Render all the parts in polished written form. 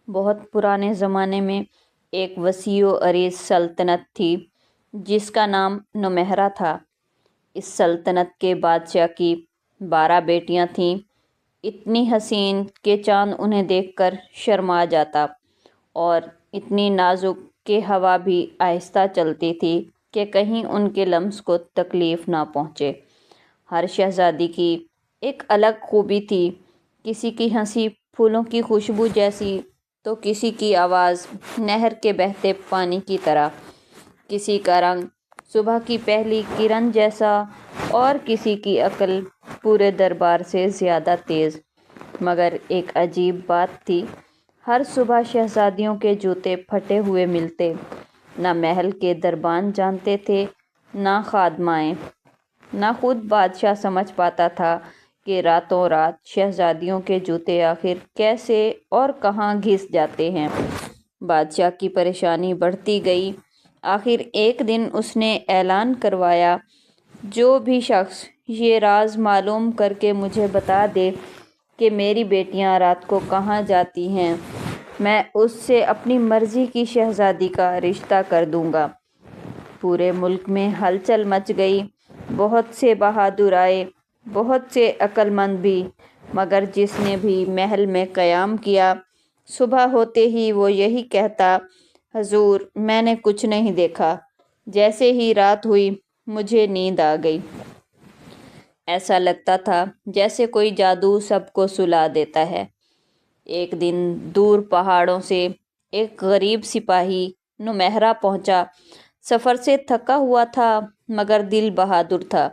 بہت پرانے زمانے میں ایک وسیع و عریض سلطنت تھی جس کا نام نومہرا تھا۔ اس سلطنت کے بادشاہ کی 12 بیٹیاں تھیں، اتنی حسین کہ چاند انہیں دیکھ کر شرما جاتا، اور اتنی نازک کہ ہوا بھی آہستہ چلتی تھی کہ کہیں ان کے لمس کو تکلیف نہ پہنچے۔ ہر شہزادی کی ایک الگ خوبی تھی، کسی کی ہنسی پھولوں کی خوشبو جیسی تو کسی کی آواز نہر کے بہتے پانی کی طرح، کسی کا رنگ صبح کی پہلی کرن جیسا اور کسی کی عقل پورے دربار سے زیادہ تیز۔ مگر ایک عجیب بات تھی، ہر صبح شہزادیوں کے جوتے پھٹے ہوئے ملتے، نہ محل کے دربان جانتے تھے، نہ خادمائیں، نہ خود بادشاہ سمجھ پاتا تھا کہ راتوں رات شہزادیوں کے جوتے آخر کیسے اور کہاں گھس جاتے ہیں۔ بادشاہ کی پریشانی بڑھتی گئی۔ آخر ایک دن اس نے اعلان کروایا، جو بھی شخص یہ راز معلوم کر کے مجھے بتا دے کہ میری بیٹیاں رات کو کہاں جاتی ہیں، میں اس سے اپنی مرضی کی شہزادی کا رشتہ کر دوں گا۔ پورے ملک میں ہلچل مچ گئی، بہت سے بہادر آئے، بہت سے عقل مند بھی، مگر جس نے بھی محل میں قیام کیا، صبح ہوتے ہی وہ یہی کہتا، حضور میں نے کچھ نہیں دیکھا، جیسے ہی رات ہوئی مجھے نیند آ گئی۔ ایسا لگتا تھا جیسے کوئی جادو سب کو سلا دیتا ہے۔ ایک دن دور پہاڑوں سے ایک غریب سپاہی نومہرا پہنچا۔ سفر سے تھکا ہوا تھا مگر دل بہادر تھا۔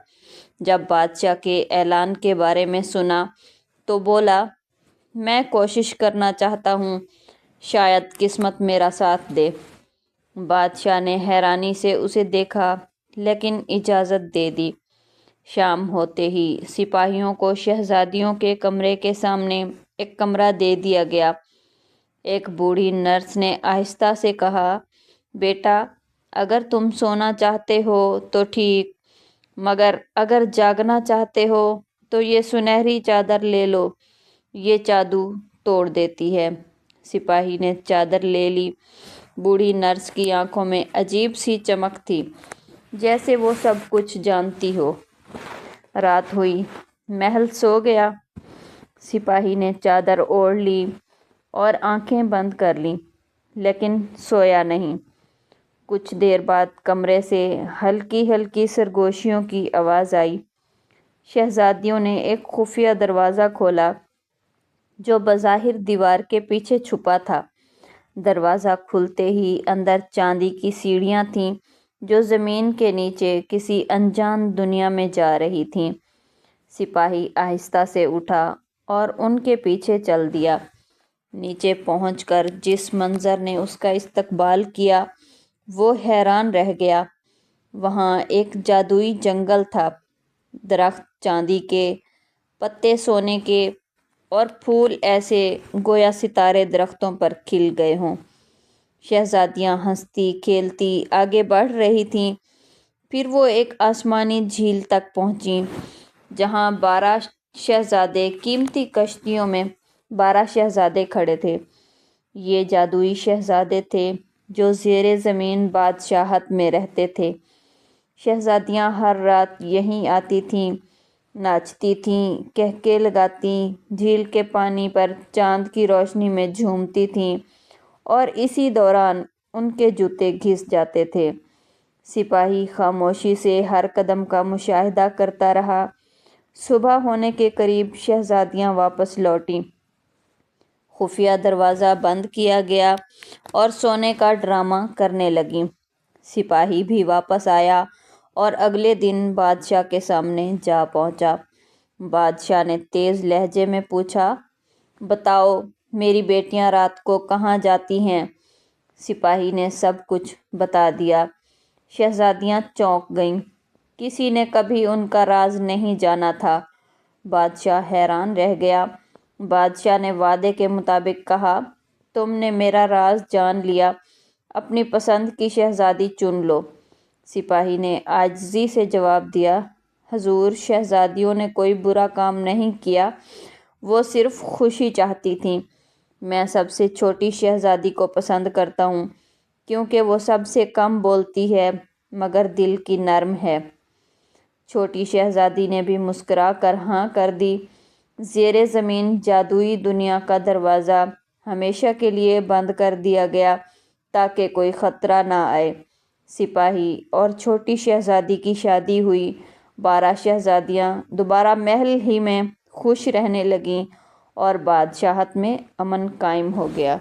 جب بادشاہ کے اعلان کے بارے میں سنا تو بولا، میں کوشش کرنا چاہتا ہوں، شاید قسمت میرا ساتھ دے۔ بادشاہ نے حیرانی سے اسے دیکھا لیکن اجازت دے دی۔ شام ہوتے ہی سپاہیوں کو شہزادیوں کے کمرے کے سامنے ایک کمرہ دے دیا گیا۔ ایک بوڑھی نرس نے آہستہ سے کہا، بیٹا اگر تم سونا چاہتے ہو تو ٹھیک، مگر اگر جاگنا چاہتے ہو تو یہ سنہری چادر لے لو، یہ جادو توڑ دیتی ہے۔ سپاہی نے چادر لے لی۔ بوڑھی نرس کی آنکھوں میں عجیب سی چمک تھی، جیسے وہ سب کچھ جانتی ہو۔ رات ہوئی، محل سو گیا۔ سپاہی نے چادر اوڑھ لی اور آنکھیں بند کر لیں، لیکن سویا نہیں۔ کچھ دیر بعد کمرے سے ہلکی ہلکی سرگوشیوں کی آواز آئی۔ شہزادیوں نے ایک خفیہ دروازہ کھولا جو بظاہر دیوار کے پیچھے چھپا تھا۔ دروازہ کھلتے ہی اندر چاندی کی سیڑھیاں تھیں جو زمین کے نیچے کسی انجان دنیا میں جا رہی تھیں۔ سپاہی آہستہ سے اٹھا اور ان کے پیچھے چل دیا۔ نیچے پہنچ کر جس منظر نے اس کا استقبال کیا وہ حیران رہ گیا۔ وہاں ایک جادوئی جنگل تھا، درخت چاندی کے، پتے سونے کے، اور پھول ایسے گویا ستارے درختوں پر کھل گئے ہوں۔ شہزادیاں ہنستی کھیلتی آگے بڑھ رہی تھیں۔ پھر وہ ایک آسمانی جھیل تک پہنچیں جہاں 12 شہزادے قیمتی کشتیوں میں 12 شہزادے کھڑے تھے۔ یہ جادوئی شہزادے تھے جو زیر زمین بادشاہت میں رہتے تھے۔ شہزادیاں ہر رات یہیں آتی تھیں، ناچتی تھیں، قہقہے لگاتیں، جھیل کے پانی پر چاند کی روشنی میں جھومتی تھیں، اور اسی دوران ان کے جوتے گھس جاتے تھے۔ سپاہی خاموشی سے ہر قدم کا مشاہدہ کرتا رہا۔ صبح ہونے کے قریب شہزادیاں واپس لوٹیں۔ خفیہ دروازہ بند کیا گیا اور سونے کا ڈرامہ کرنے لگیں۔ سپاہی بھی واپس آیا اور اگلے دن بادشاہ کے سامنے جا پہنچا۔ بادشاہ نے تیز لہجے میں پوچھا، بتاؤ میری بیٹیاں رات کو کہاں جاتی ہیں؟ سپاہی نے سب کچھ بتا دیا۔ شہزادیاں چونک گئیں، کسی نے کبھی ان کا راز نہیں جانا تھا۔ بادشاہ حیران رہ گیا۔ بادشاہ نے وعدے کے مطابق کہا، تم نے میرا راز جان لیا، اپنی پسند کی شہزادی چن لو۔ سپاہی نے عاجزی سے جواب دیا، حضور شہزادیوں نے کوئی برا کام نہیں کیا، وہ صرف خوشی چاہتی تھیں۔ میں سب سے چھوٹی شہزادی کو پسند کرتا ہوں کیونکہ وہ سب سے کم بولتی ہے مگر دل کی نرم ہے۔ چھوٹی شہزادی نے بھی مسکرا کر ہاں کر دی۔ زیر زمین جادوئی دنیا کا دروازہ ہمیشہ کے لیے بند کر دیا گیا تاکہ کوئی خطرہ نہ آئے۔ سپاہی اور چھوٹی شہزادی کی شادی ہوئی۔ 12 شہزادیاں دوبارہ محل ہی میں خوش رہنے لگیں اور بادشاہت میں امن قائم ہو گیا۔